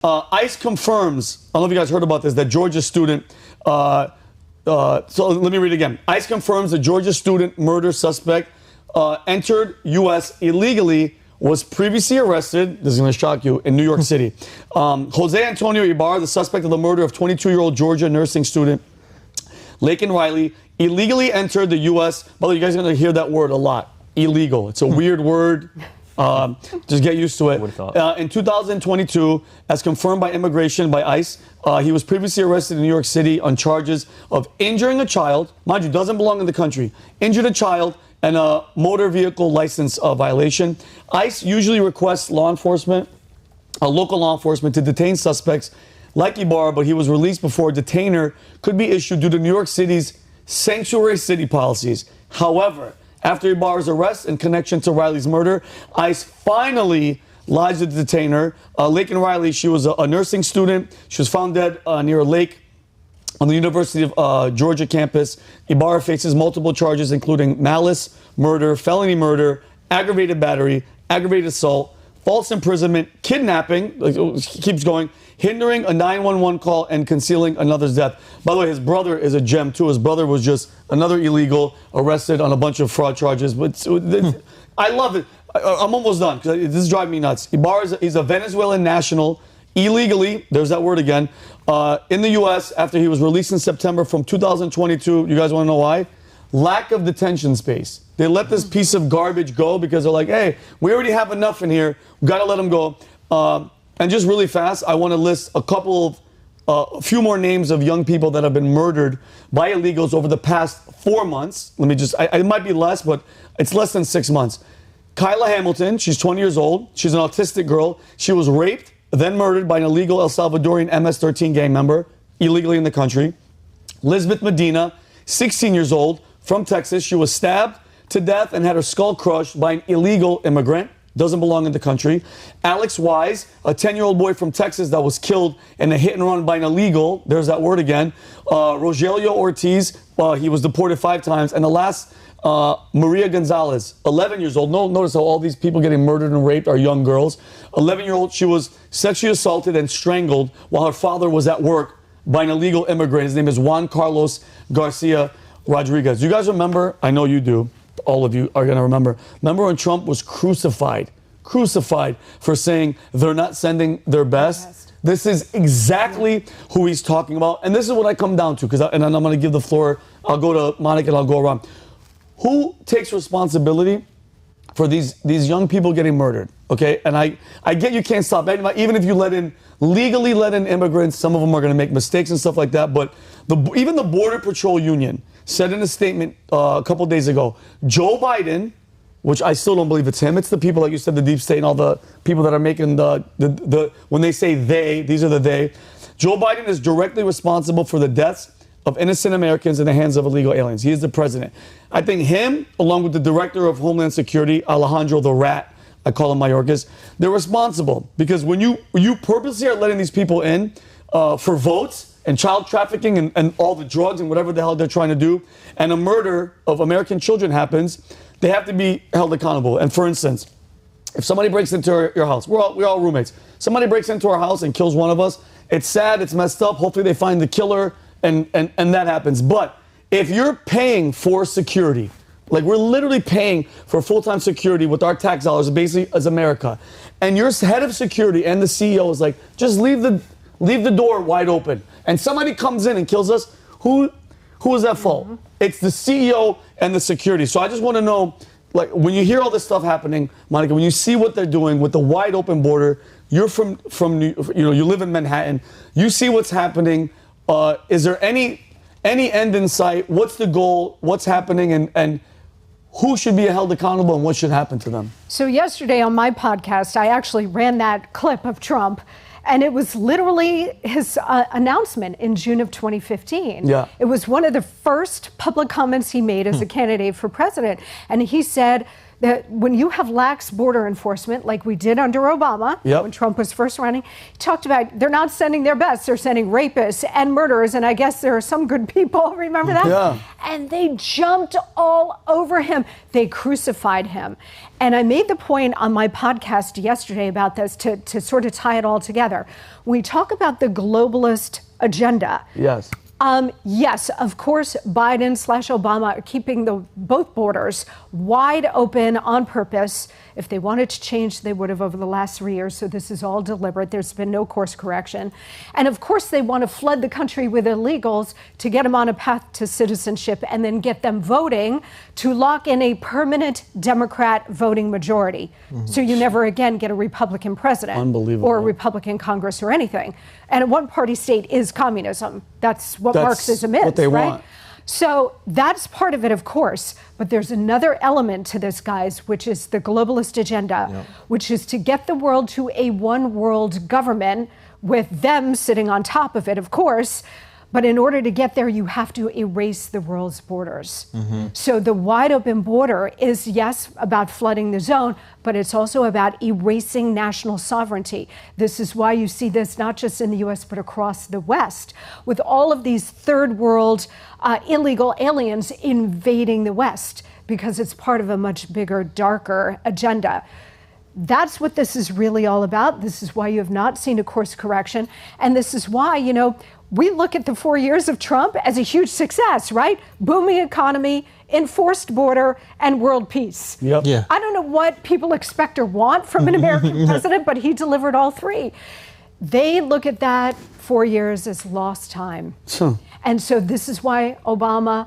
ICE confirms, I don't know if you guys heard about this, that Georgia student, so let me read it again. ICE confirms the Georgia student murder suspect entered U.S. illegally, was previously arrested, this is going to shock you, in New York City. Jose Antonio Ibarra, the suspect of the murder of 22-year-old Georgia nursing student Laken Riley, illegally entered the U.S. By the way, you guys are going to hear that word a lot. Illegal. It's a weird word. Just get used to it. In 2022, as confirmed by immigration, by ICE, he was previously arrested in New York City on charges of injuring a child, mind you, doesn't belong in the country, injured a child, and a motor vehicle license violation. ICE usually requests law enforcement, local law enforcement, to detain suspects like Ibarra, but he was released before a detainer could be issued due to New York City's sanctuary city policies. However, after Ibarra's arrest in connection to Riley's murder, ICE finally lodged the detainer. Laken Riley, she was a nursing student. She was found dead near a lake on the University of Georgia campus. Ibarra faces multiple charges, including malice, murder, felony murder, aggravated battery, aggravated assault, false imprisonment, kidnapping, keeps going, hindering a 911 call, and concealing another's death. By the way, his brother is a gem, too. His brother was just another illegal, arrested on a bunch of fraud charges. But I love it. I'm almost done, because this is driving me nuts. Ibarra, he's a Venezuelan national, illegally, there's that word again, in the U.S. after he was released in September from 2022. You guys want to know why? Lack of detention space. They let this piece of garbage go because they're like, hey, we already have enough in here. We've got to let him go. And just really fast, I want to list a few more names of young people that have been murdered by illegals over the past 4 months. Let me just, it might be less, but it's less than 6 months. Kyla Hamilton, she's 20 years old. She's an autistic girl. She was raped, then murdered by an illegal El Salvadorian MS-13 gang member, illegally in the country. Lisbeth Medina, 16 years old, from Texas. She was stabbed to death and had her skull crushed by an illegal immigrant. Doesn't belong in the country. Alex Wise, a 10-year-old boy from Texas that was killed in a hit and run by an illegal. There's that word again. Rogelio Ortiz, he was deported 5 times. And the last, Maria Gonzalez, 11 years old. Notice how all these people getting murdered and raped are young girls. 11-year-old, she was sexually assaulted and strangled while her father was at work by an illegal immigrant. His name is Juan Carlos Garcia Rodriguez. You guys remember? I know you do. All of you are going to remember. Remember when Trump was crucified for saying they're not sending their best? This is exactly who he's talking about. And this is what I come down to, and I'm going to give the floor. I'll go to Monica and I'll go around. Who takes responsibility for these young people getting murdered? Okay, and I get you can't stop anybody. Even if you legally let in immigrants, some of them are going to make mistakes and stuff like that. But even the Border Patrol Union said in a statement a couple days ago, Joe Biden, which I still don't believe it's him, it's the people like you said, the deep state and all the people that are making when they say they, these are the they. Joe Biden is directly responsible for the deaths of innocent Americans in the hands of illegal aliens. He is the president. I think him, along with the director of Homeland Security, Alejandro the Rat, I call him Mayorkas, they're responsible because when you purposely are letting these people in for votes and child trafficking and all the drugs and whatever the hell they're trying to do, and a murder of American children happens, they have to be held accountable. And for instance, if somebody breaks into your house, we're all roommates. Somebody breaks into our house and kills one of us. It's sad, it's messed up. Hopefully they find the killer and that happens. But if you're paying for security, like we're literally paying for full-time security with our tax dollars, basically as America, and your head of security and the CEO is like, just leave the door wide open, and somebody comes in and kills us, who is at fault? Mm-hmm. It's the CEO and the security. So I just want to know, like, when you hear all this stuff happening, Monica, when you see what they're doing with the wide open border, you're from you live in Manhattan, you see what's happening. Is there any end in sight? What's the goal? What's happening? And who should be held accountable and what should happen to them? So yesterday on my podcast, I actually ran that clip of Trump, and it was literally his announcement in June of 2015. Yeah. It was one of the first public comments he made as a candidate for president. And he said, that when you have lax border enforcement, like we did under Obama, when Trump was first running, he talked about they're not sending their best, they're sending rapists and murderers, and I guess there are some good people, remember that? Yeah. And they jumped all over him. They crucified him. And I made the point on my podcast yesterday about this to sort of tie it all together. We talk about the globalist agenda. Yes. Yes, of course, Biden/Obama are keeping both borders wide open on purpose. If they wanted to change, they would have over the last 3 years. So this is all deliberate. There's been no course correction. And of course, they want to flood the country with illegals to get them on a path to citizenship and then get them voting to lock in a permanent Democrat voting majority. So you never again get a Republican president or a Republican Congress or anything. And a one-party state is communism. That's what Marxism is, what they right? want. So that's part of it, of course. But there's another element to this, guys, which is the globalist agenda, which is to get the world to a one-world government with them sitting on top of it, of course. But in order to get there, you have to erase the world's borders. So the wide open border is, yes, about flooding the zone, but it's also about erasing national sovereignty. This is why you see this not just in the U.S., but across the West, with all of these third world illegal aliens invading the West, because it's part of a much bigger, darker agenda. That's what this is really all about. This is why you have not seen a course correction. And this is why, you know, we look at the 4 years of Trump as a huge success, right? Booming economy, enforced border, and world peace. I don't know what people expect or want from an American president, but he delivered all three. They look at that 4 years as lost time. And so this is why Obama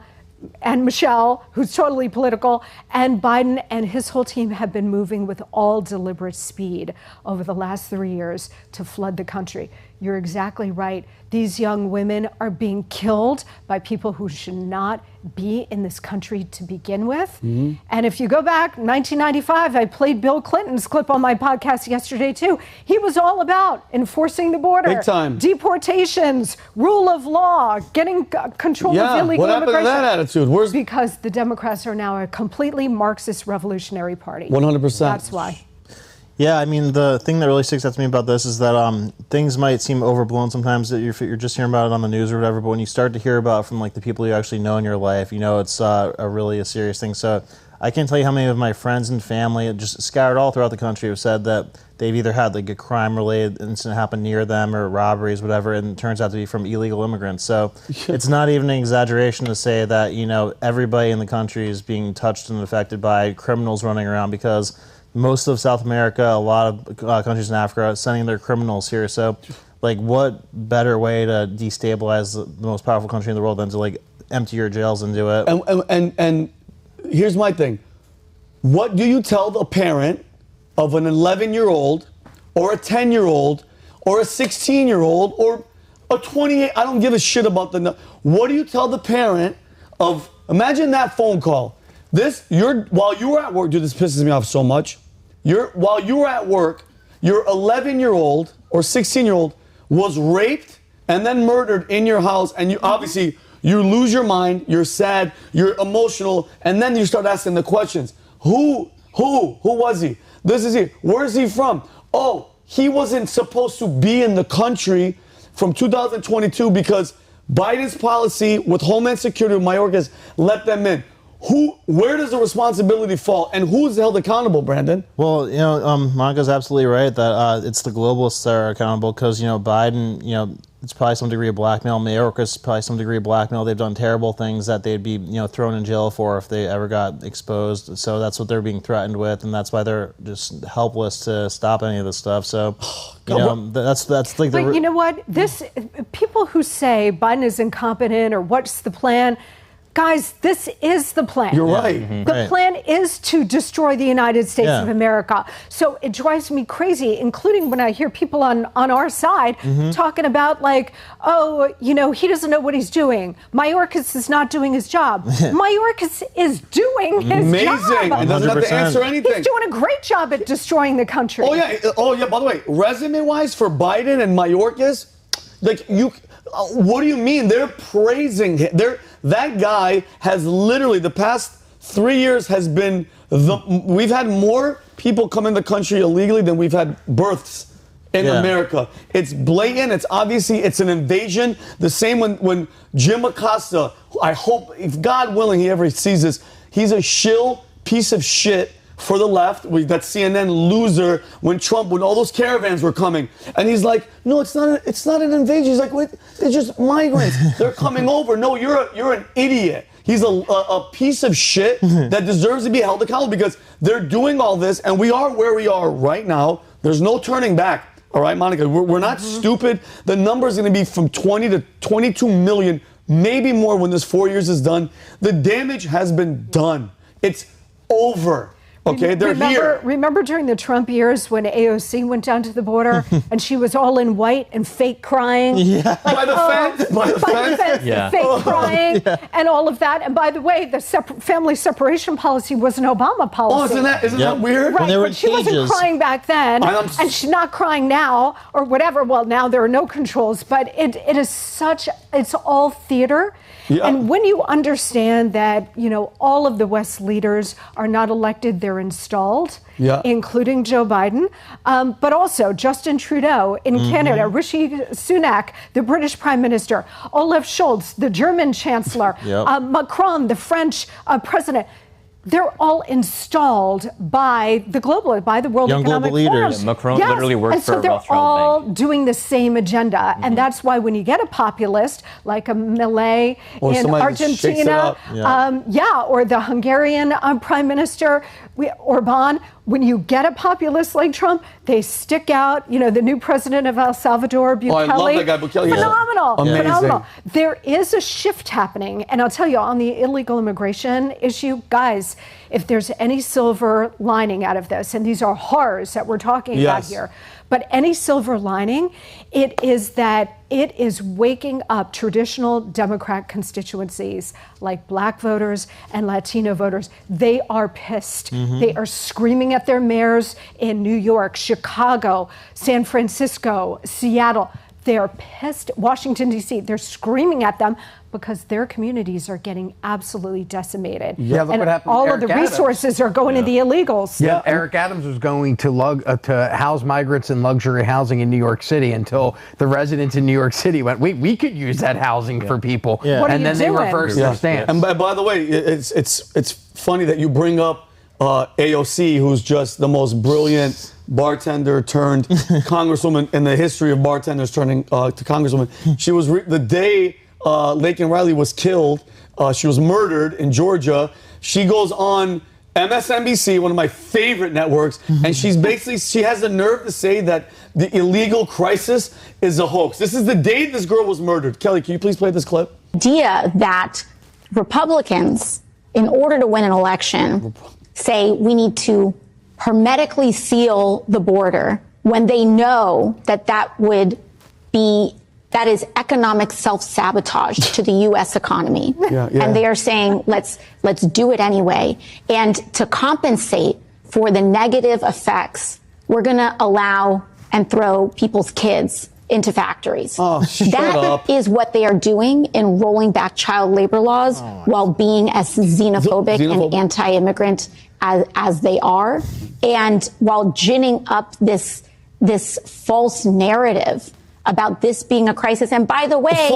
and Michelle, who's totally political, and Biden and his whole team have been moving with all deliberate speed over the last 3 years to flood the country. You're exactly right. These young women are being killed by people who should not be in this country to begin with. And if you go back, 1995, I played Bill Clinton's clip on my podcast yesterday too. He was all about enforcing the border. Big time. Deportations, rule of law, getting control of illegal what happened immigration. to that attitude? Because the Democrats are now a completely Marxist revolutionary party. 100%. That's why. Yeah, I mean, the thing that really sticks out to me about this is that things might seem overblown sometimes that you're just hearing about it on the news or whatever, but when you start to hear about it from like the people you actually know in your life, you know it's really a serious thing. So I can't tell you how many of my friends and family, just scattered all throughout the country, have said that they've either had like a crime-related incident happen near them or robberies, whatever, and it turns out to be from illegal immigrants. So it's not even an exaggeration to say that, you know, everybody in the country is being touched and affected by criminals running around, because most of South America, a lot of countries in Africa are sending their criminals here. So, like, what better way to destabilize the most powerful country in the world than to, like, empty your jails and do it? And here's my thing. What do you tell the parent of an 11-year-old or a 10-year-old or a 16-year-old or a 28? I don't give a shit about what do you tell the parent of, imagine that phone call. While you were at work, dude, this pisses me off so much. While you were at work, your 11-year-old or 16-year-old was raped and then murdered in your house, and you obviously you lose your mind, you're sad, you're emotional, and then you start asking the questions. Who was he? This is he. Where is he from? Oh, he wasn't supposed to be in the country from 2022 because Biden's policy with Homeland Security with Mayorkas let them in. Where does the responsibility fall, and who's held accountable, Brandon? Well, you know, Monica's absolutely right that it's the globalists that are accountable, because, you know, Biden, you know, it's probably some degree of blackmail. Mayorkas probably some degree of blackmail. They've done terrible things that they'd be, you know, thrown in jail for if they ever got exposed. So that's what they're being threatened with, and that's why they're just helpless to stop any of this stuff. So, you know, that's like. But you know what? People who say Biden is incompetent or what's the plan. Guys, this is the plan. You're right. The plan is to destroy the United States of America. So it drives me crazy, including when I hear people on our side talking about, like, oh, you know, he doesn't know what he's doing. Mayorkas is not doing his job. Mayorkas is doing his job. Amazing. And doesn't have to answer anything. He's doing a great job at destroying the country. Oh, yeah. By the way, resume-wise for Biden and Mayorkas, like, what do you mean? They're praising him. That guy has literally, the past 3 years, has been We've had more people come in the country illegally than we've had births in America. It's blatant. It's obviously, it's an invasion. The same when Jim Acosta, I hope, if God willing, he ever sees this, he's a shill piece of shit for the left. That CNN loser when all those caravans were coming. And he's like, no, it's not an invasion. He's like, wait, they're just migrants. They're coming over. No, you're an idiot. He's a piece of shit that deserves to be held accountable because they're doing all this and we are where we are right now. There's no turning back. All right, Monica, we're not stupid. The number is going to be from 20 to 22 million, maybe more when this 4 years is done. The damage has been done. It's over. Okay, they're here. Remember during the Trump years when AOC went down to the border and she was all in white and fake crying? Yeah. Like, by the fence? By the fence? Yeah. Fake crying and all of that. And by the way, the family separation policy was an Obama policy. Oh, isn't that weird? Right, but she wasn't crying back then, and she's not crying now, or whatever. Well, now there are no controls, but it is it's all theater. Yeah. And when you understand that, all of the West leaders are not elected, they're installed, including Joe Biden, but also Justin Trudeau in Canada, Rishi Sunak, the British Prime Minister, Olaf Scholz, the German Chancellor, Macron, the French President. They're all installed by the World Economic Forum. Leaders. Yeah, Macron literally worked for They're Rothschild all Bank. doing the same agenda. And that's why when you get a populist like a Milei in Argentina, or the Hungarian Prime Minister, Orban, when you get a populist like Trump, they stick out. The new president of El Salvador, Bukele. Oh, I love that guy, Bukele. Phenomenal. Amazing. Phenomenal. There is a shift happening. And I'll tell you, on the illegal immigration issue, guys, if there's any silver lining out of this, and these are horrors that we're talking about here, but any silver lining, it is that it is waking up traditional Democrat constituencies like black voters and Latino voters. They are pissed. They are screaming at their mayors in New York, Chicago, San Francisco, Seattle. They are pissed. Washington, D.C., they're screaming at them because their communities are getting absolutely decimated. Yeah, look what happened. All of the resources are going to the illegals. Yeah, Eric Adams was going to house migrants in luxury housing in New York City until the residents in New York City went, we could use that housing for people. What are and you then doing? they reversed their stance. And by the way, it's funny that you bring up AOC, who's just the most brilliant bartender turned congresswoman in the history of bartenders turning to congresswoman. She was the day Laken Riley was killed. She was murdered in Georgia. She goes on MSNBC, one of my favorite networks, and she has the nerve to say that the illegal crisis is a hoax. This is the day this girl was murdered. Kelly, can you please play this clip? Idea that Republicans, in order to win an election, say we need to hermetically seal the border when they know that is economic self-sabotage to the U.S. economy. And they are saying, let's do it anyway. And to compensate for the negative effects, we're going to allow and throw people's kids into factories. Oh, shut up. That is what they are doing in rolling back child labor laws while being as xenophobic and anti-immigrant as they are, and while ginning up this false narrative about this being a crisis. And by the way,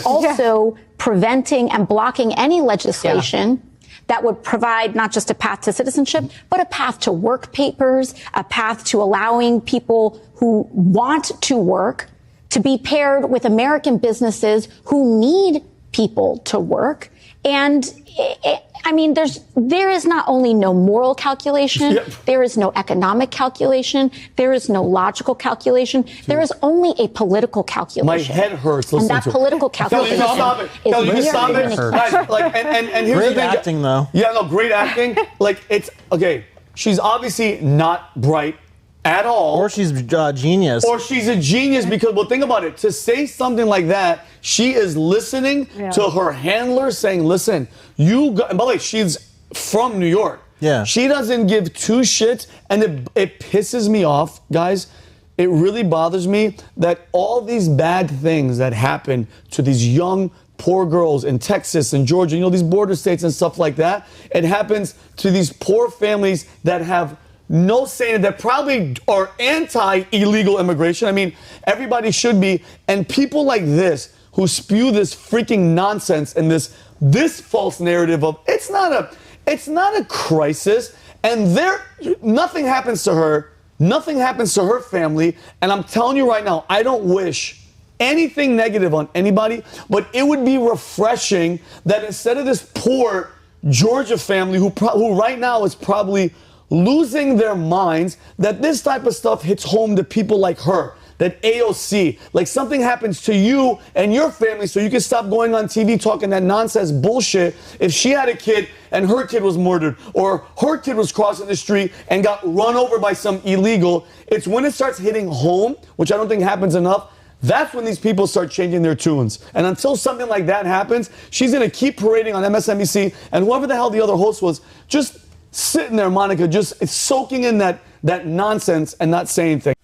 also preventing and blocking any legislation that would provide not just a path to citizenship, but a path to work papers, a path to allowing people who want to work to be paired with American businesses who need people to work. And there is not only no moral calculation, there is no economic calculation, there is no logical calculation, there is only a political calculation. My head hurts. And that political calculation is and here's great the thing. acting, though. Yeah, no, great acting. It's okay. She's obviously not bright at all. Or she's a genius. Or she's a genius because, well, think about it. To say something like that, she is listening to her handler saying, listen, and by the way, she's from New York. Yeah. She doesn't give two shits, and it pisses me off, guys. It really bothers me that all these bad things that happen to these young poor girls in Texas and Georgia, you know, these border states and stuff like that. It happens to these poor families that have no say in it, that probably are anti-illegal immigration. I mean, everybody should be. And people like this who spew this freaking nonsense and this false narrative of it's not a crisis, and nothing happens to her, nothing happens to her family. And I'm telling you right now, I don't wish anything negative on anybody, but it would be refreshing that instead of this poor Georgia family who right now is probably losing their minds, that this type of stuff hits home to people like her, that AOC, like something happens to you and your family so you can stop going on TV talking that nonsense bullshit. If she had a kid and her kid was murdered, or her kid was crossing the street and got run over by some illegal, it's when it starts hitting home, which I don't think happens enough, that's when these people start changing their tunes. And until something like that happens, she's going to keep parading on MSNBC, and whoever the hell the other host was, just sitting there, Monica, just soaking in that nonsense and not saying things.